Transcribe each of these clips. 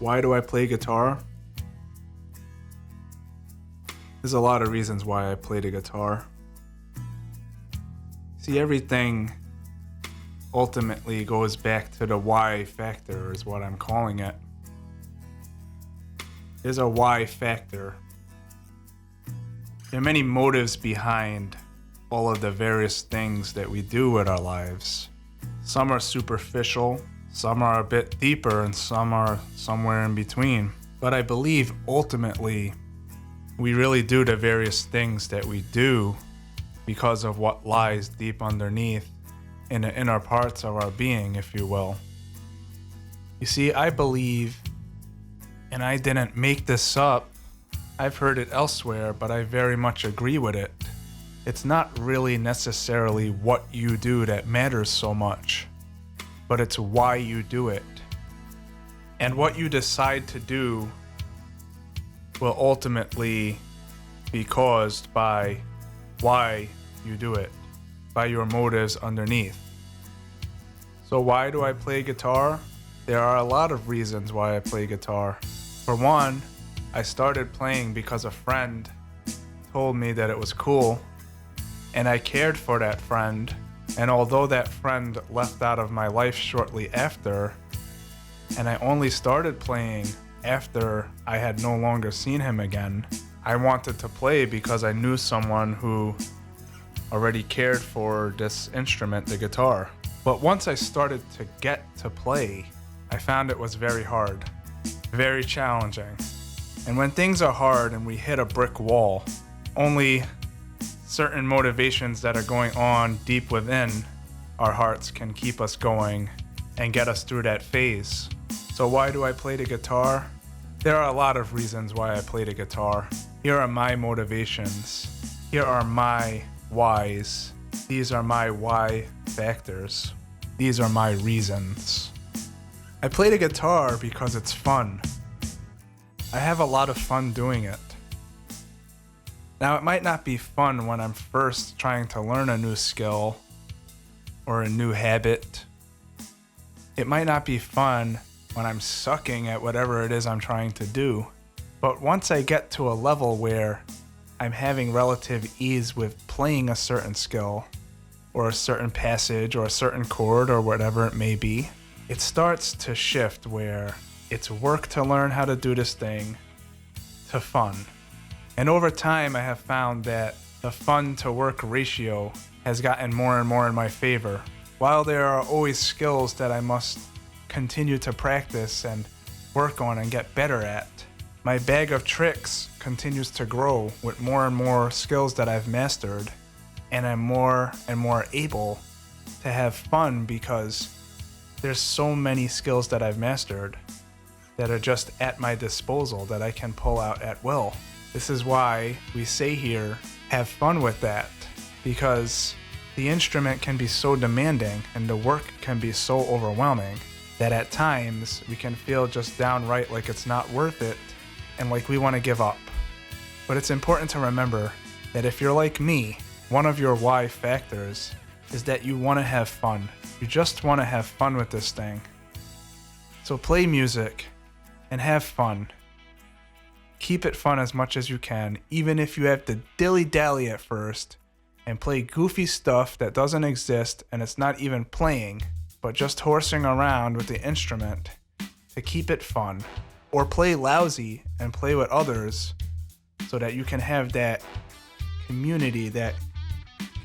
Why do I play guitar? There's a lot of reasons why I play the guitar. See, everything ultimately goes back to the why factor, is what I'm calling it. There's a why factor. There are many motives behind all of the various things that we do with our lives. Some are superficial, some are a bit deeper, and some are somewhere in between. But I believe ultimately we really do the various things that we do because of what lies deep underneath in the inner parts of our being, if you will. You see, I believe, and I didn't make this up, I've heard it elsewhere, but I very much agree with it. It's not really necessarily what you do that matters so much, but it's why you do it. And what you decide to do will ultimately be caused by why you do it, by your motives underneath. So why do I play guitar? There are a lot of reasons why I play guitar. For one, I started playing because a friend told me that it was cool, and I cared for that friend. And although that friend left out of my life shortly after, and I only started playing after I had no longer seen him again, I wanted to play because I knew someone who already cared for this instrument, the guitar. But once I started to get to play, I found it was very hard, very challenging. And when things are hard and we hit a brick wall, only certain motivations that are going on deep within our hearts can keep us going and get us through that phase. So why do I play the guitar? There are a lot of reasons why I play the guitar. Here are my motivations. Here are my whys. These are my why factors. These are my reasons. I play the guitar because it's fun. I have a lot of fun doing it. Now, it might not be fun when I'm first trying to learn a new skill or a new habit. It might not be fun when I'm sucking at whatever it is I'm trying to do. But once I get to a level where I'm having relative ease with playing a certain skill or a certain passage or a certain chord or whatever it may be, it starts to shift where it's work to learn how to do this thing to fun. And over time, I have found that the fun to work ratio has gotten more and more in my favor. While there are always skills that I must continue to practice and work on and get better at, my bag of tricks continues to grow with more and more skills that I've mastered, and I'm more and more able to have fun because there's so many skills that I've mastered that are just at my disposal that I can pull out at will. This is why we say here, have fun with that, because the instrument can be so demanding and the work can be so overwhelming that at times we can feel just downright like it's not worth it and like we want to give up. But it's important to remember that if you're like me, one of your why factors is that you want to have fun. You just want to have fun with this thing. So play music and have fun. Keep it fun as much as you can, even if you have to dilly-dally at first and play goofy stuff that doesn't exist and it's not even playing, but just horsing around with the instrument to keep it fun. Or play lousy and play with others so that you can have that community, that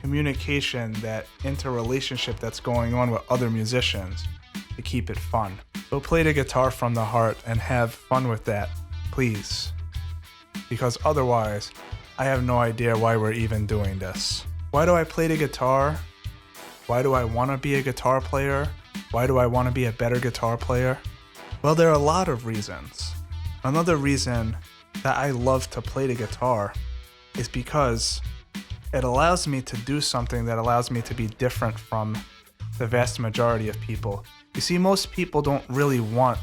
communication, that interrelationship that's going on with other musicians to keep it fun. So play the guitar from the heart and have fun with that, please. Because otherwise, I have no idea why we're even doing this. Why do I play the guitar? Why do I want to be a guitar player? Why do I want to be a better guitar player? Well, there are a lot of reasons. Another reason that I love to play the guitar is because it allows me to do something that allows me to be different from the vast majority of people. You see, most people don't really want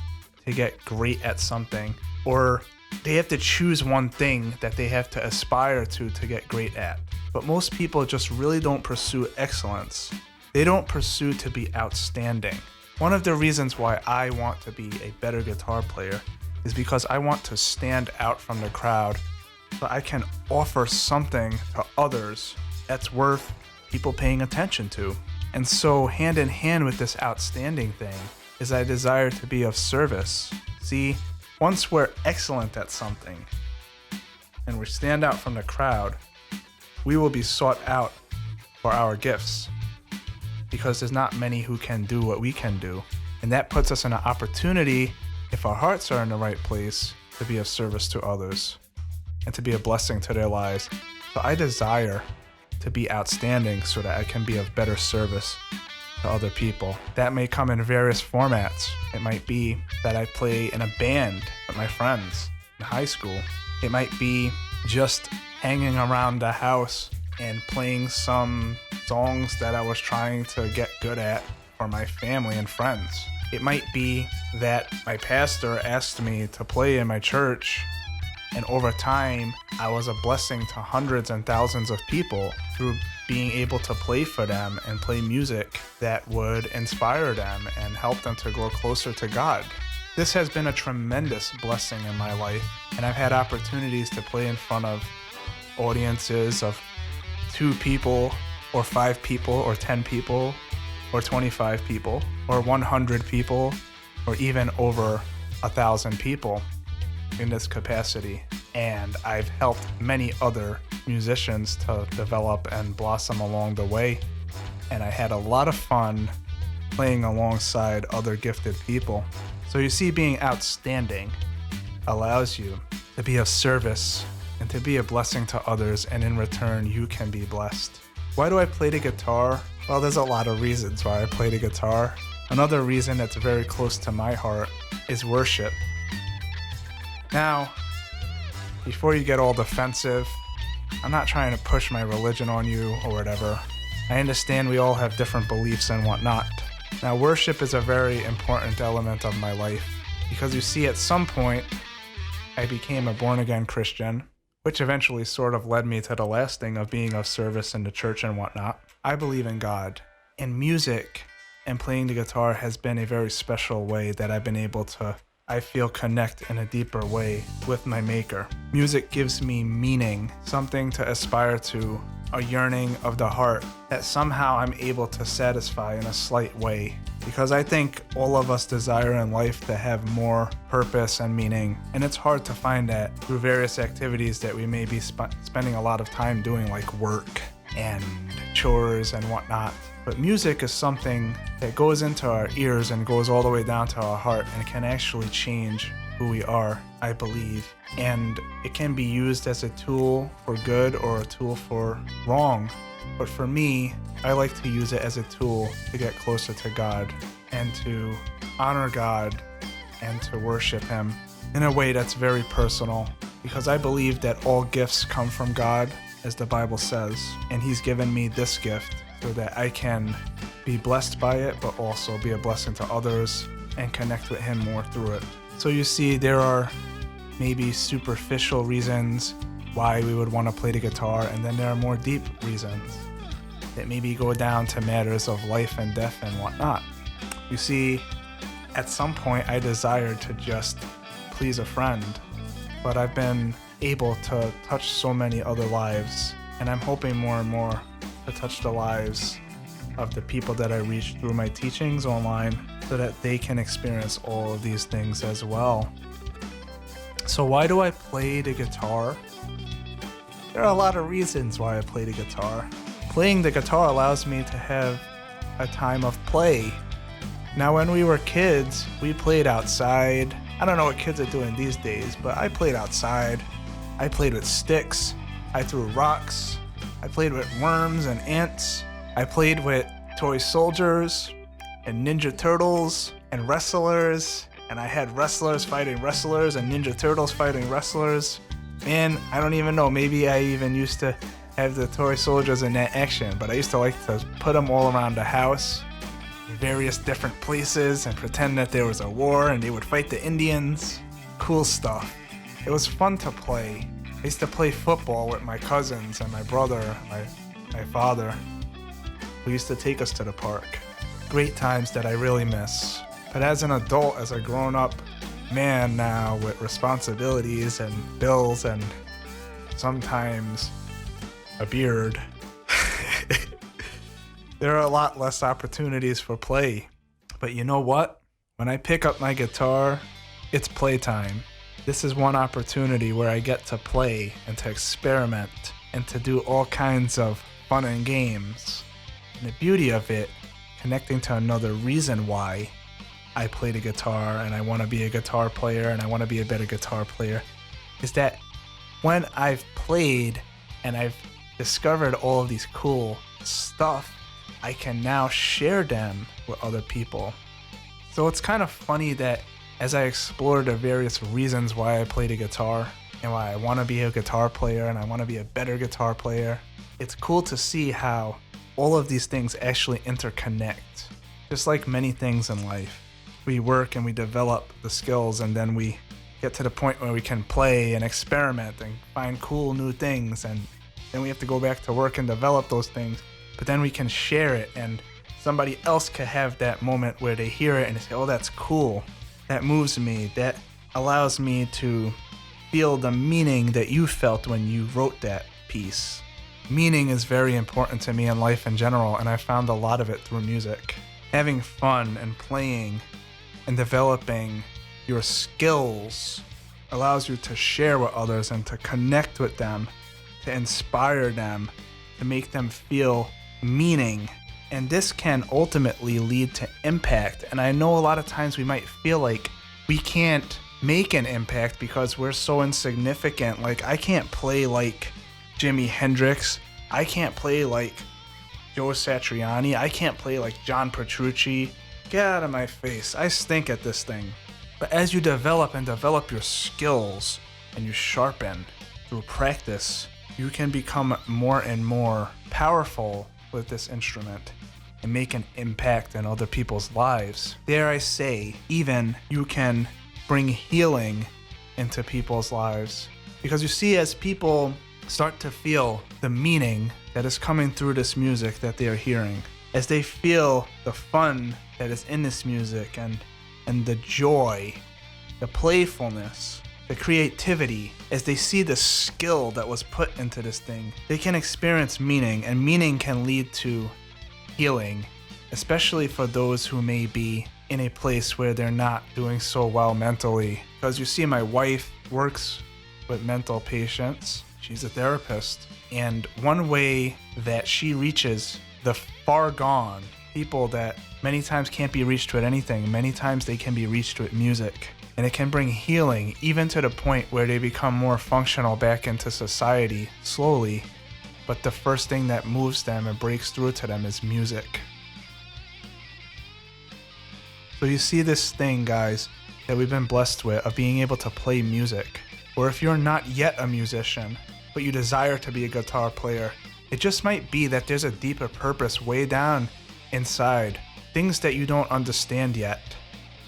to get great at something, or they have to choose one thing that they have to aspire to get great at. But most people just really don't pursue excellence. They don't pursue to be outstanding. One of the reasons why I want to be a better guitar player is because I want to stand out from the crowd so I can offer something to others that's worth people paying attention to. And so hand in hand with this outstanding thing is I desire to be of service. See, once we're excellent at something and we stand out from the crowd, we will be sought out for our gifts because there's not many who can do what we can do. And that puts us in an opportunity, if our hearts are in the right place, to be of service to others and to be a blessing to their lives. So I desire to be outstanding so that I can be of better service to other people. That may come in various formats. It might be that I play in a band with my friends in high school. It might be just hanging around the house and playing some songs that I was trying to get good at for my family and friends. It might be that my pastor asked me to play in my church, and over time, I was a blessing to hundreds and thousands of people through being able to play for them and play music that would inspire them and help them to grow closer to God. This has been a tremendous blessing in my life, and I've had opportunities to play in front of audiences of 2 people, or 5 people, or 10 people, or 25 people, or 100 people, or even over 1,000 people in this capacity. And I've helped many other musicians to develop and blossom along the way. And I had a lot of fun playing alongside other gifted people. So you see, being outstanding allows you to be of service and to be a blessing to others, and in return, you can be blessed. Why do I play the guitar? Well, there's a lot of reasons why I play the guitar. Another reason that's very close to my heart is worship. Now, before you get all defensive, I'm not trying to push my religion on you or whatever. I understand we all have different beliefs and whatnot. Now, worship is a very important element of my life because you see, at some point, I became a born-again Christian, which eventually sort of led me to the last thing of being of service in the church and whatnot. I believe in God, and music and playing the guitar has been a very special way that I've been able to, I feel, connect in a deeper way with my maker. Music gives me meaning, something to aspire to, a yearning of the heart that somehow I'm able to satisfy in a slight way. Because I think all of us desire in life to have more purpose and meaning, and it's hard to find that through various activities that we may be spending a lot of time doing, like work and chores and whatnot. But music is something that goes into our ears and goes all the way down to our heart, and it can actually change who we are, I believe. And it can be used as a tool for good or a tool for wrong. But for me, I like to use it as a tool to get closer to God and to honor God and to worship Him in a way that's very personal, because I believe that all gifts come from God, as the Bible says, and He's given me this gift so that I can be blessed by it, but also be a blessing to others and connect with Him more through it. So you see, there are maybe superficial reasons why we would want to play the guitar, and then there are more deep reasons that maybe go down to matters of life and death and whatnot. You see, at some point I desired to just please a friend, but I've been able to touch so many other lives, and I'm hoping more and more to touch the lives of the people that I reach through my teachings online so that they can experience all of these things as well. So why do I play the guitar? There are a lot of reasons why I play the guitar. Playing the guitar allows me to have a time of play. Now, when we were kids, we played outside. I don't know what kids are doing these days, but I played outside. I played with sticks. I threw rocks. I played with worms and ants. I played with toy soldiers and Ninja Turtles and wrestlers. And I had wrestlers fighting wrestlers and Ninja Turtles fighting wrestlers. Man, I don't even know. Maybe I even used to have the toy soldiers in that action, but I used to like to put them all around the house in various different places and pretend that there was a war and they would fight the Indians. Cool stuff. It was fun to play. I used to play football with my cousins and my brother and my father, who used to take us to the park. Great times that I really miss. But as an adult, as a grown-up man now with responsibilities and bills and sometimes a beard. There are a lot less opportunities for play. But you know what? When I pick up my guitar, it's playtime. This is one opportunity where I get to play and to experiment and to do all kinds of fun and games. And the beauty of it, connecting to another reason why I play the guitar and I want to be a guitar player and I want to be a better guitar player, is that when I've played and I've discovered all of these cool stuff, I can now share them with other people. So it's kind of funny that as I explore the various reasons why I play the guitar and why I want to be a guitar player and I want to be a better guitar player, it's cool to see how all of these things actually interconnect. Just like many things in life, we work and we develop the skills and then we get to the point where we can play and experiment and find cool new things, and then we have to go back to work and develop those things, but then we can share it and somebody else can have that moment where they hear it and they say, oh, that's cool. That moves me. That allows me to feel the meaning that you felt when you wrote that piece. Meaning is very important to me in life in general, and I found a lot of it through music. Having fun and playing and developing your skills allows you to share with others and to connect with them, to inspire them, to make them feel meaning. And this can ultimately lead to impact. And I know a lot of times we might feel like we can't make an impact because we're so insignificant. Like, I can't play like Jimi Hendrix. I can't play like Joe Satriani. I can't play like John Petrucci. Get out of my face. I stink at this thing. But as you develop your skills and you sharpen through practice, you can become more and more powerful with this instrument and make an impact in other people's lives. Dare I say, even you can bring healing into people's lives. Because you see, as people start to feel the meaning that is coming through this music that they are hearing, as they feel the fun that is in this music and the joy, the playfulness, the creativity, as they see the skill that was put into this thing, they can experience meaning, and meaning can lead to healing, especially for those who may be in a place where they're not doing so well mentally. Because you see, my wife works with mental patients. She's a therapist. And one way that she reaches the far gone, people that many times can't be reached with anything, many times they can be reached with music. And it can bring healing, even to the point where they become more functional back into society slowly. But the first thing that moves them and breaks through to them is music. So you see this thing, guys, that we've been blessed with, of being able to play music. Or if you're not yet a musician, but you desire to be a guitar player, it just might be that there's a deeper purpose way down inside, things that you don't understand yet.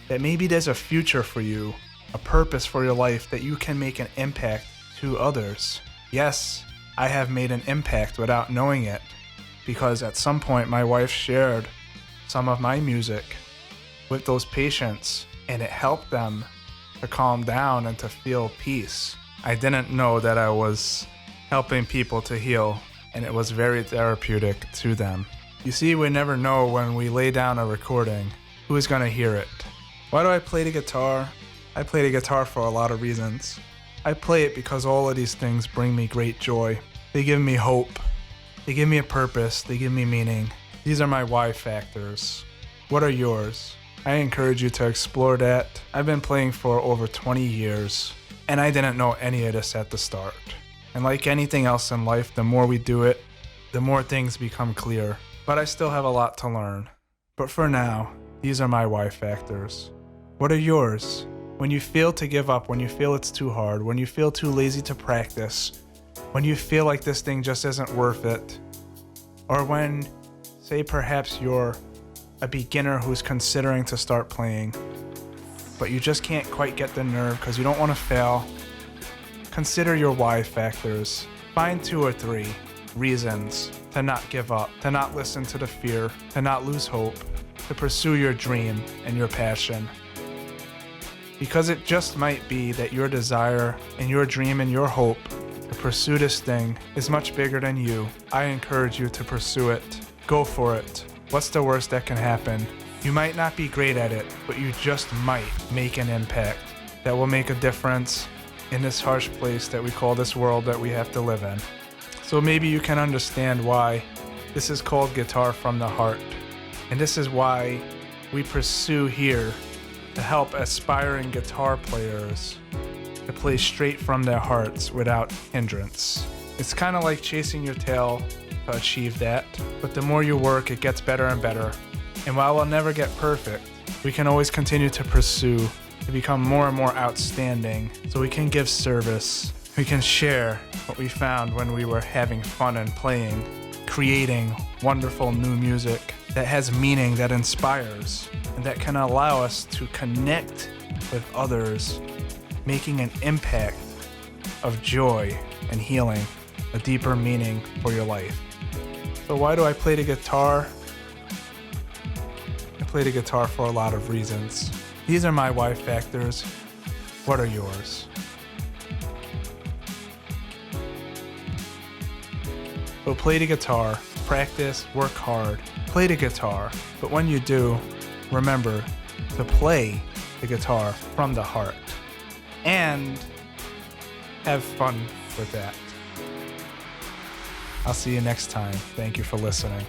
That maybe there's a future for you, a purpose for your life, that you can make an impact to others. Yes, I have made an impact without knowing it, because at some point my wife shared some of my music with those patients, and it helped them to calm down and to feel peace. I didn't know that I was helping people to heal, and it was very therapeutic to them. You see, we never know when we lay down a recording who is going to hear it. Why do I play the guitar? I play the guitar for a lot of reasons. I play it because all of these things bring me great joy. They give me hope. They give me a purpose. They give me meaning. These are my why factors. What are yours? I encourage you to explore that. I've been playing for over 20 years, and I didn't know any of this at the start. And like anything else in life, the more we do it, the more things become clear. But I still have a lot to learn. But for now, these are my why factors. What are yours? When you feel to give up, when you feel it's too hard, when you feel too lazy to practice, when you feel like this thing just isn't worth it, or when, say perhaps you're a beginner who's considering to start playing, but you just can't quite get the nerve because you don't want to fail, consider your why factors. Find 2 or 3 reasons to not give up, to not listen to the fear, to not lose hope, to pursue your dream and your passion. Because it just might be that your desire and your dream and your hope to pursue this thing is much bigger than you. I encourage you to pursue it. Go for it. What's the worst that can happen? You might not be great at it, but you just might make an impact that will make a difference in this harsh place that we call this world that we have to live in. So maybe you can understand why this is called Guitar from the Heart. And this is why we pursue here to help aspiring guitar players to play straight from their hearts without hindrance. It's kind of like chasing your tail to achieve that, but the more you work, it gets better and better. And while we'll never get perfect, we can always continue to pursue to become more and more outstanding so we can give service. We can share what we found when we were having fun and playing, creating wonderful new music that has meaning, that inspires, and that can allow us to connect with others, making an impact of joy and healing, a deeper meaning for your life. So why do I play the guitar? I play the guitar for a lot of reasons. These are my why factors. What are yours? So play the guitar, practice, work hard, play the guitar. But when you do, remember to play the guitar from the heart and have fun with that. I'll see you next time. Thank you for listening.